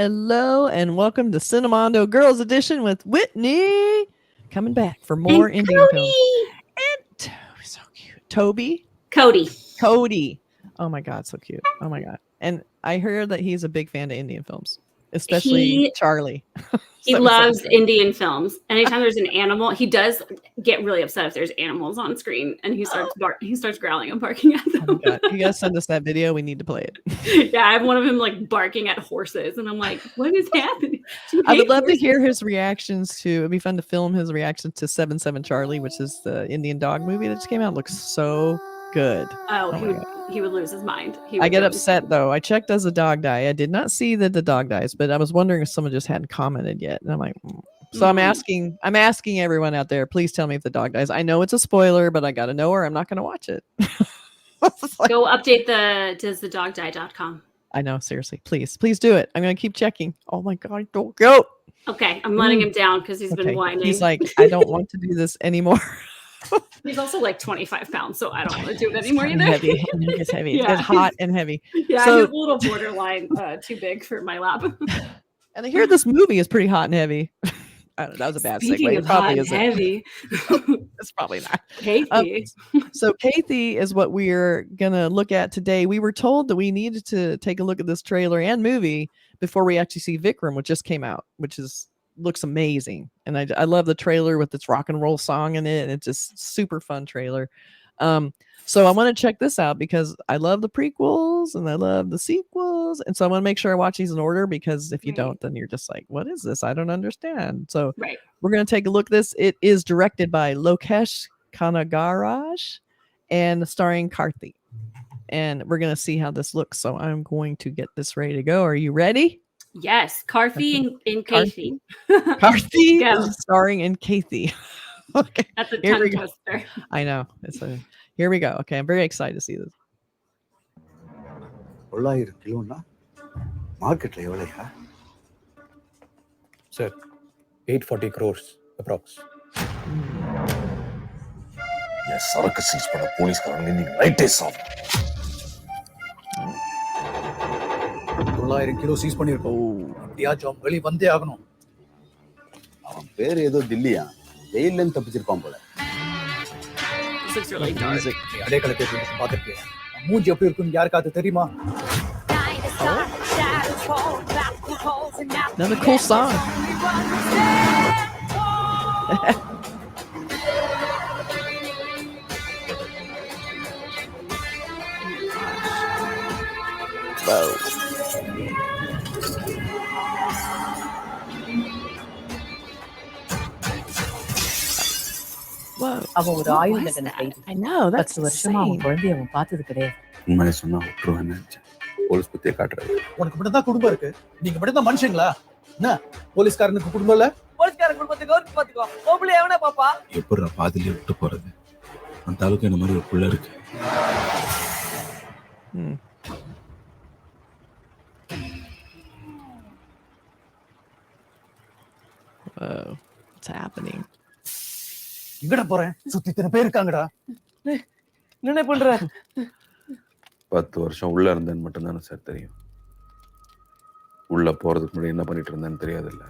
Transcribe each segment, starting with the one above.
Hello, and welcome to Cinemondo Grrls Edition with Whitney. Coming back for more and Indian films. And Toby, so cute. Toby? Cody. Oh my God, so cute. Oh my God. And I heard that he's a big fan of Indian films, especially Charlie. He loves Indian films. Anytime there's an animal, he does get really upset if there's animals on screen, and he starts growling and barking at them. Oh my God. You guys send us that video. We need to play it. Yeah, I have one of him like barking at horses, and I'm like, what is happening? I would love to hear his reactions to. It'd be fun to film his reactions to 7-7 Charlie, which is the Indian dog movie that just came out. It looks so good. He would lose his mind. I get upset though. I checked, does the dog die? I did not see that the dog dies, but I was wondering if someone just hadn't commented yet. And I'm like, So I'm asking everyone out there, please tell me if the dog dies. I know it's a spoiler, but I gotta know or I'm not gonna watch it. Go update the doesthedogdie.com. I know, seriously. Please do it. I'm gonna keep checking. Oh my God, don't go. Okay, I'm letting him down because he's been whining. He's like, I don't want to do this anymore. He's also like 25 pounds, so I don't want to do it anymore either. Heavy. It's heavy. Yeah. It's hot and heavy. Yeah, so, he's a little borderline too big for my lap. And I hear this movie is pretty hot and heavy. I don't know, that was a bad segue. It probably isn't. Heavy. It's probably not. Kaithi. So Kaithi is what we're gonna look at today. We were told that we needed to take a look at this trailer and movie before we actually see Vikram, which just came out, which looks amazing. And I love the trailer with its rock and roll song in it. And it's just super fun trailer. So I want to check this out because I love the prequels and I love the sequels. And so I want to make sure I watch these in order, because if you don't, then you're just like, what is this? I don't understand. So we're going to take a look at this. It is directed by Lokesh Kanagaraj and starring Karthi. And we're going to see how this looks. So I'm going to get this ready to go. Are you ready? Yes, Karthi in Kaithi. Karthi is starring in Kaithi. Okay, that's a tongue twister. I know. Here we go. Okay, I'm very excited to see this. Sir, 840 crores approx. Yes, சரக்கு cheese பண்ண போலீஸ்காரங்க இன்னைக்கு நைட்டே சாப்பிடு. 900 kilo cheese பண்ணிருக்கோம். அப்படியா jam வெளி வந்தே ஆகணும். அவன் பேர் ஏதோ தில்லியா, ஜெயில்ல இருந்து தப்பிச்சிருப்பான் போல. அதே கலத்தை பார்த்துருக்கேன். மூஞ்சி எப்படி இருக்குன்னு யாருக்காவது தெரியுமா? Another cool song. Whoa. அவன் ஒரு ஆயுள் தண்டனை கைதி. I know, that's 10 வருஷமா அவன் குழந்தைய அவன் பார்த்தது கிடையாது. உண்மையை சொன்னா விட்டுருவேன் நினைச்சேன். போலீஸ் பத்தியே காட்டுறாரு. உனக்கு மட்டும் தான் குடும்பம் இருக்கு, நீங்க மட்டும் தான் மனுஷங்களா? என்ன போலீஸ்காரனுக்கு குடும்பம் இல்ல? போலீஸ்காரன் குடும்பத்தை கவனிச்சு பாத்துக்கோ. பொம்பளை எவனா பாப்பா? எப்படிடா பாதியிலே விட்டு போறது? அந்த அளவுக்கு என்ன மாதிரி ஒரு புள்ள இருக்கு. Whoa, what's happening? எங்கடா போறேன்? சுத்தி இத்தனை பேர் இருக்காங்கடா. என்ன பண்ற? 10 வருஷம் உள்ள இருந்தேன்னு மட்டும் தானே சார் தெரியும். உள்ள போறதுக்கு முன்னாடி என்ன பண்ணிட்டு இருந்தேன்னு தெரியாதுல்ல.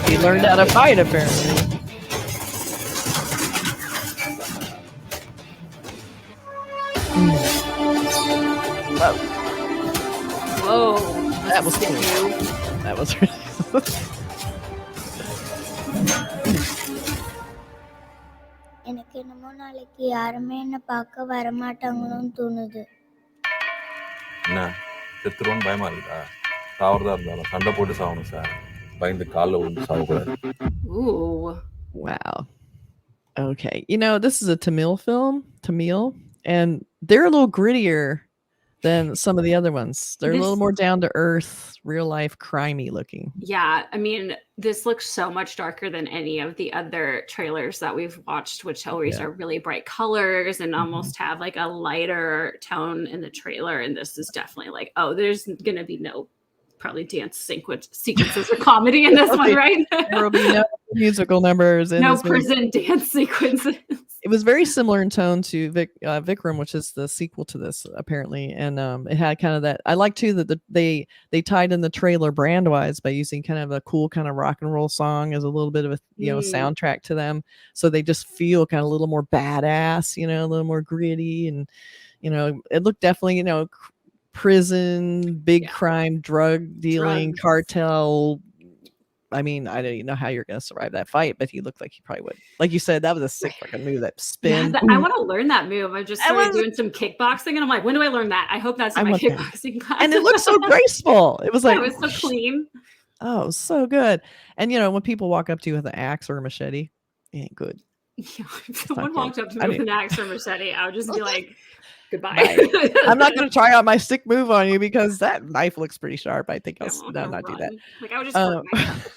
He learned how to fight apparently. Whoa. That was cool. That was really எனக்கு என்னமோ நாளைக்கு யாருமே என்ன பார்க்க வரமாட்டாங்களோன்னு தோணுது. என்ன செத்துருவோன்னு பயமா இருக்கா? சாவறதா இருந்தாலும் சண்டை போட்டு சாவணும் சார். பயந்து காலில் விழுந்து சாவக்கூடாது. Ooh. Wow. Okay. You know, this is a Tamil film, and they're a little grittier than some of the other ones. They're a little more down to earth, real life, crimey looking. Yeah, I mean, this looks so much darker than any of the other trailers that we've watched, which always are really bright colors and almost have like a lighter tone in the trailer. And this is definitely like, oh, there's gonna be no probably dance sequences or comedy in this one, right? There will be no musical numbers. In No this movie. prison dance sequences. It was very similar in tone to Vikram, which is the sequel to this apparently, and it had kind of that. I like too that they tied in the trailer brand wise by using kind of a cool kind of rock and roll song as a little bit of a soundtrack to them, so they just feel kind of a little more badass, a little more gritty, and it looked definitely prison, big crime, drug dealing, cartel. I mean, I don't even know how you're going to survive that fight, but he looked like he probably would. Like you said, that was a sick fucking move, that spin. Yeah, I want to learn that move. I just started doing some kickboxing, and I'm like, when do I learn that? I hope that's in my kickboxing class. And it looked so graceful. It was like, it was so clean. Oh, it was so good. And when people walk up to you with an axe or a machete, it ain't good. Yeah, if someone walked up to me with an axe or machete, I would just be like, goodbye. I'm not going to try out my stick move on you because that knife looks pretty sharp. I think I'll not do that. Like, I would just hurt myself.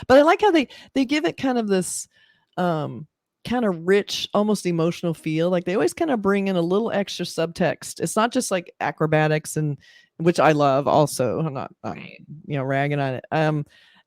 But I like how they give it kind of this kind of rich, almost emotional feel. Like they always kind of bring in a little extra subtext. It's not just like acrobatics, and which I love also. I'm not ragging on it.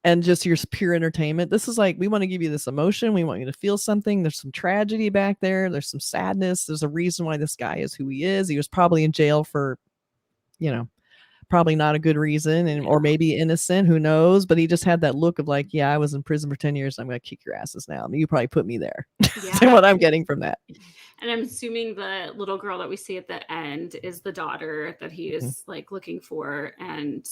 And just your pure entertainment. This is like, we want to give you this emotion. We want you to feel something. There's some tragedy back there. There's some sadness. There's a reason why this guy is who he is. He was probably in jail for, probably not a good reason, or maybe innocent, who knows, but he just had that look of like, yeah, I was in prison for 10 years. I'm going to kick your asses now. I mean, you probably put me there. That's what I'm getting from that. And I'm assuming the little girl that we see at the end is the daughter that he is like looking for. And,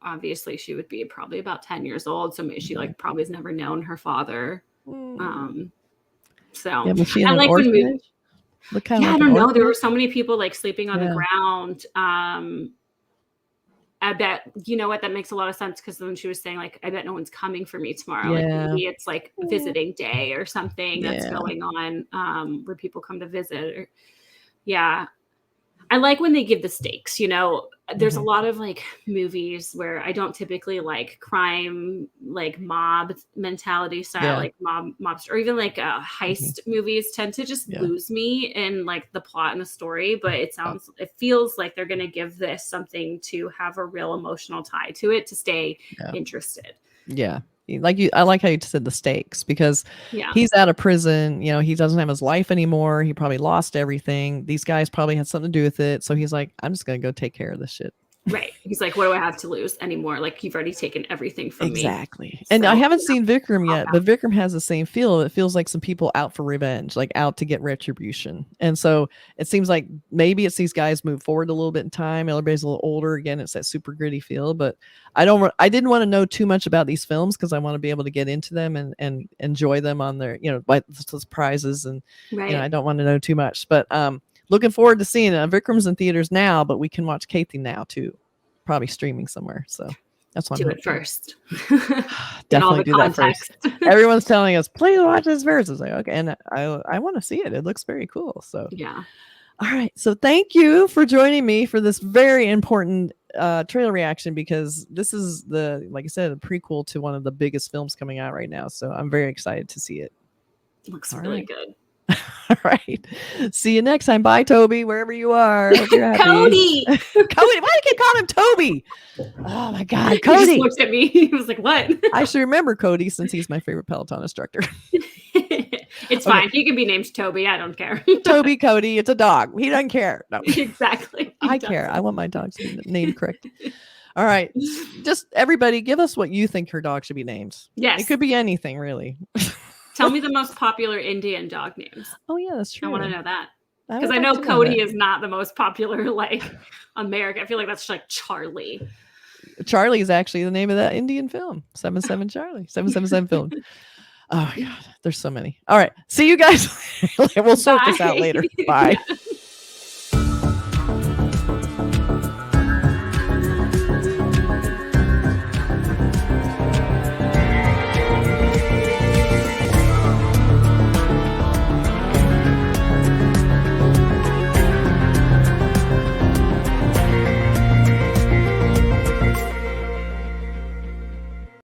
obviously she would be probably about 10 years old. So maybe she like probably has never known her father. So I like the movie. I don't know. There were so many people like sleeping on the ground. I bet, that makes a lot of sense, because when she was saying like, I bet no one's coming for me tomorrow. Like maybe it's like visiting day or something that's going on, where people come to visit. I like when they give the stakes, there's a lot of like movies where I don't typically like crime, like mob mentality style, like mobster, or even like heist movies tend to just lose me in like the plot and the story. But it feels like they're going to give this something to have a real emotional tie to it to stay interested. Yeah. I like how you said the stakes, because he's out of prison, he doesn't have his life anymore. He probably lost everything. These guys probably had something to do with it. So he's like, I'm just going to go take care of this shit. Right. He's like, what do I have to lose anymore? Like, you've already taken everything from me. Exactly. And I haven't seen Vikram yet, but Vikram has the same feel. It feels like some people out for revenge, like out to get retribution. And so it seems like maybe it's these guys move forward a little bit in time. Everybody's a little older. Again, it's that super gritty feel. But I didn't want to know too much about these films, because I want to be able to get into them and enjoy them on their, by the surprises. And I don't want to know too much. But looking forward to seeing it. Vikram's in theaters now, but we can watch Kaithi now too, probably streaming somewhere. So that's what I'm doing first. Definitely do that first. Everyone's telling us, please watch this first. It's like, okay, and I want to see it. It looks very cool. So all right. So thank you for joining me for this very important trailer reaction, because this is like I said, a prequel to one of the biggest films coming out right now. So I'm very excited to see it. Looks really good. All right. See you next time. Bye, Toby, wherever you are. Hope you're happy. Cody. Why do you keep calling him Toby? Oh my God, Cody. He just looked at me. He was like, what? I should remember Cody, since he's my favorite Peloton instructor. It's fine. He can be named Toby. I don't care. Toby, Cody. It's a dog. He doesn't care. No. Exactly. I care. I want my dog to be named correct. All right. Just everybody, give us what you think her dog should be named. Yes. It could be anything, really. Tell me the most popular Indian dog names. Oh, yeah, that's true. I want to know that. Because I know Cody is not the most popular, like, American. I feel like that's like Charlie. Charlie is actually the name of that Indian film. 77 Charlie. 777 film. Oh, my God. There's so many. All right. See you guys. We'll sort this out later. Bye.